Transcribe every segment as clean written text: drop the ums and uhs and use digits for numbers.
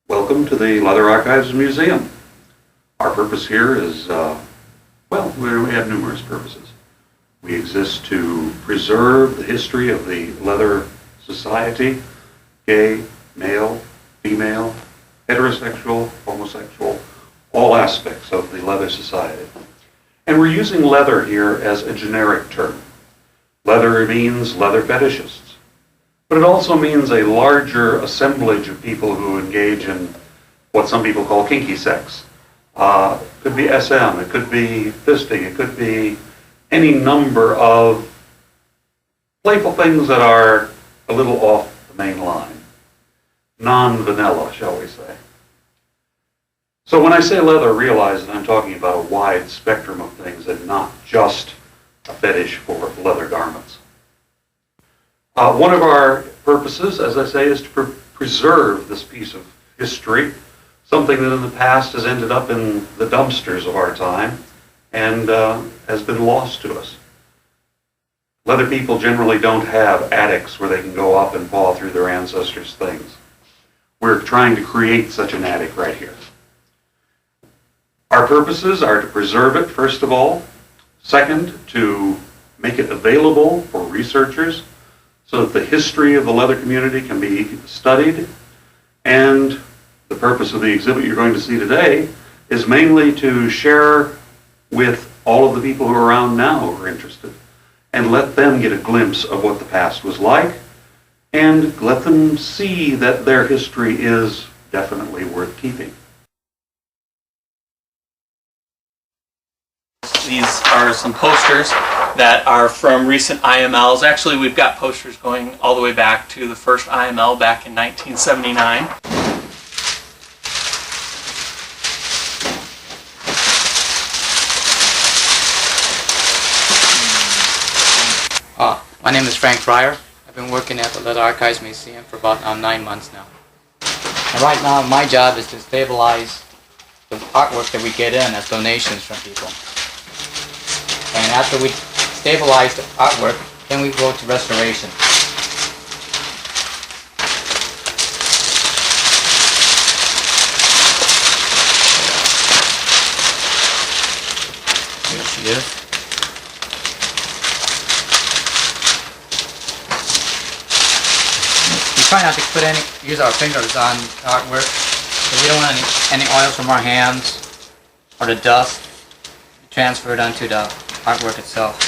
Welcome to the Leather Archives Museum. Our purpose here is, we have numerous purposes. We exist to preserve the history of the leather society, gay, male, female, heterosexual, homosexual, all aspects of the leather society. And we're using leather here as a generic term. Leather means leather fetishists. But it also means a larger assemblage of people who engage in what some people call kinky sex. It could be SM, it could be fisting, it could be any number of playful things that are a little off the main line. Non-vanilla, shall we say. So when I say leather, realize that I'm talking about a wide spectrum of things and not just a fetish for leather garments. One of our purposes, as I say, is to preserve this piece of history, something that in the past has ended up in the dumpsters of our time and has been lost to us. Leather people generally don't have attics where they can go up and paw through their ancestors' things. We're trying to create such an attic right here. Our purposes are to preserve it, first of all. Second, to make it available for researchers so that the history of the leather community can be studied. And the purpose of the exhibit you're going to see today is mainly to share with all of the people who are around now who are interested and let them get a glimpse of what the past was like and let them see that their history is definitely worth keeping. These are some posters that are from recent IMLs. Actually, we've got posters going all the way back to the first IML back in 1979. My name is Frank Fryer. I've been working at the Leather Archives Museum for about 9 months now. And right now, my job is to stabilize the artwork that we get in as donations from people. And after we stabilize the artwork, then we go to restoration. Here she is. We try not to use our fingers on artwork, because we don't want any oil from our hands or the dust transferred onto the artwork itself.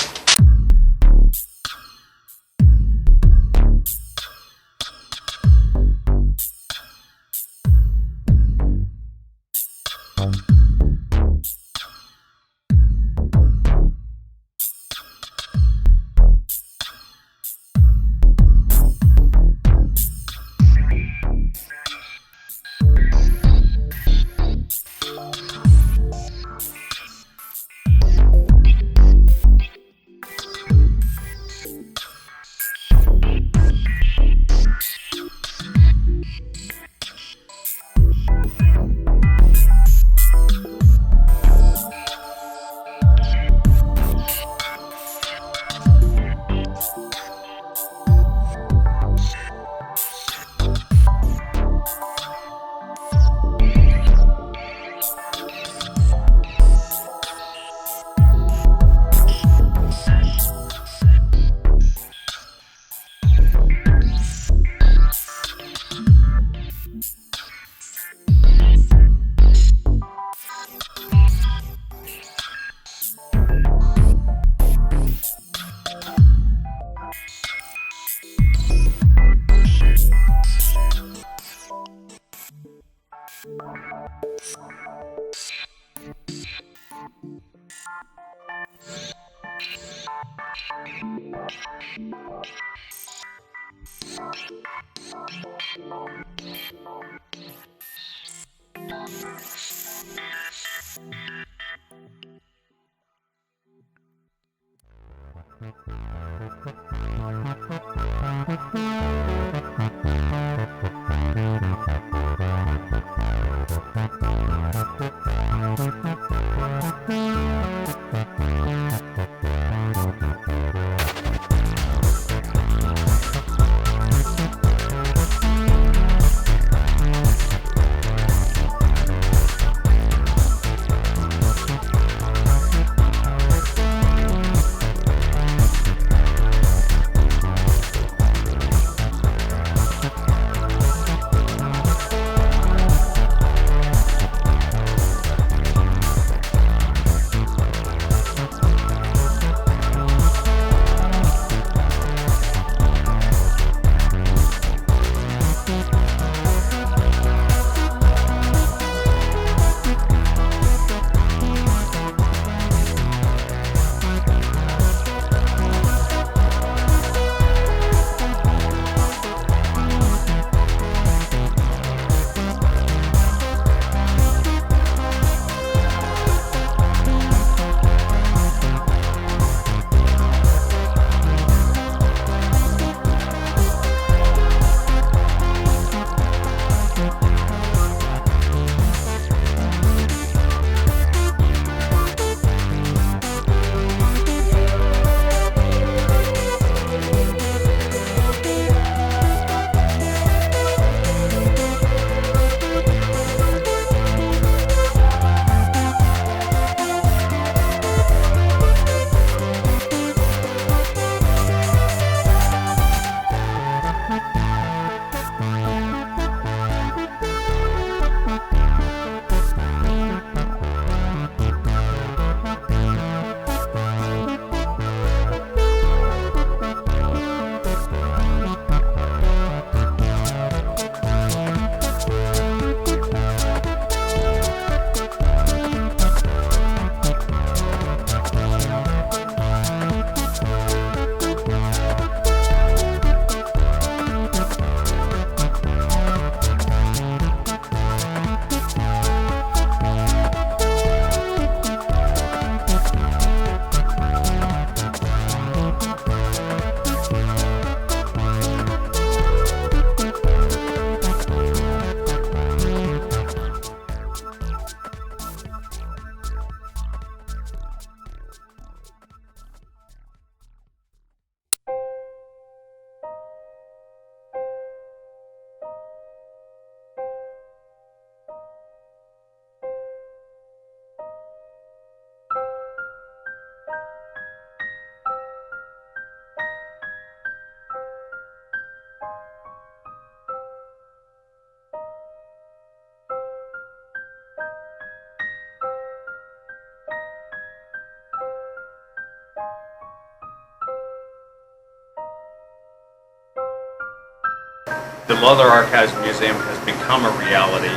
the Leather Archives Museum has become a reality,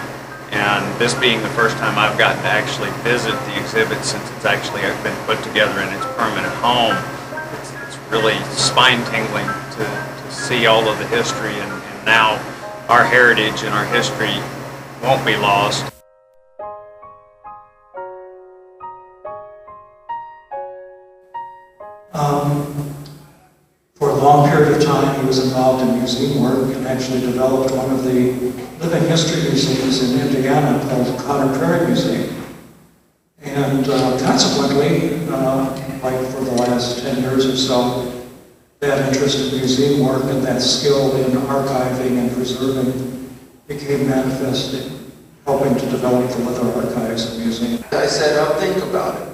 and this being the first time I've gotten to actually visit the exhibit since it's actually been put together in its permanent home, it's really spine-tingling to see all of the history, and now our heritage and our history won't be lost. For a long period of time, he was involved in museum work and actually developed one of the living history museums in Indiana called Conner Prairie Museum. And consequently, like for the last 10 years or so, that interest in museum work and that skill in archiving and preserving became manifest in helping to develop the Leather Archives Museum. I said, I'll think about it.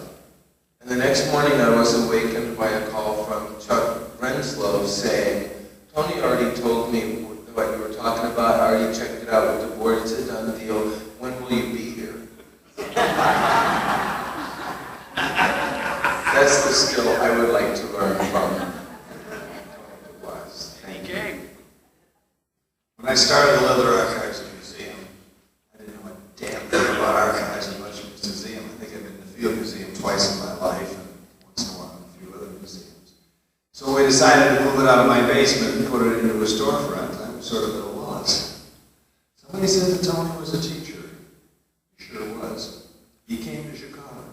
And the next morning I was awakened by a call from Chuck Renslow saying, Tony already told me what you were talking about, I already checked it out with the board, it's a done deal, when will you be here? That's the skill I would like to learn from Tony DeBlas. Thank you. When I started the Leather Archives Museum, I didn't know a damn thing about archives as much as a museum. I think I've been to the Field Museum twice in my life, and once in a while in a few other museums. So we decided to move it out of my basement and put it into a storefront. I was sort of at a loss. Somebody said that Tony was a teacher. He sure was. He came to Chicago,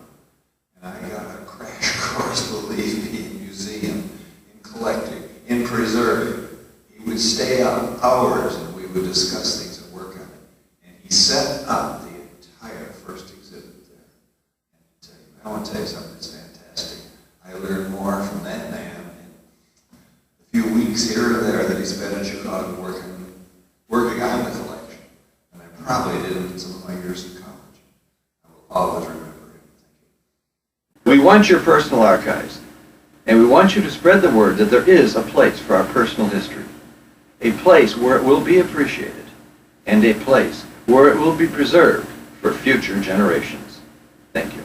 and I got a crash course, believe me, in museum, in collecting, in preserving. He would stay up hours and we would discuss things and work on it. And he set up the entire first exhibit there. And I want to tell you something that's fantastic. I learned more from that man in a few weeks here or there that he spent in Chicago working on the collection. And I probably did in some of my years in college. I will always remember him. Thank you. We want your personal archives, and we want you to spread the word that there is a place for our personal history, a place where it will be appreciated, and a place where it will be preserved for future generations. Thank you.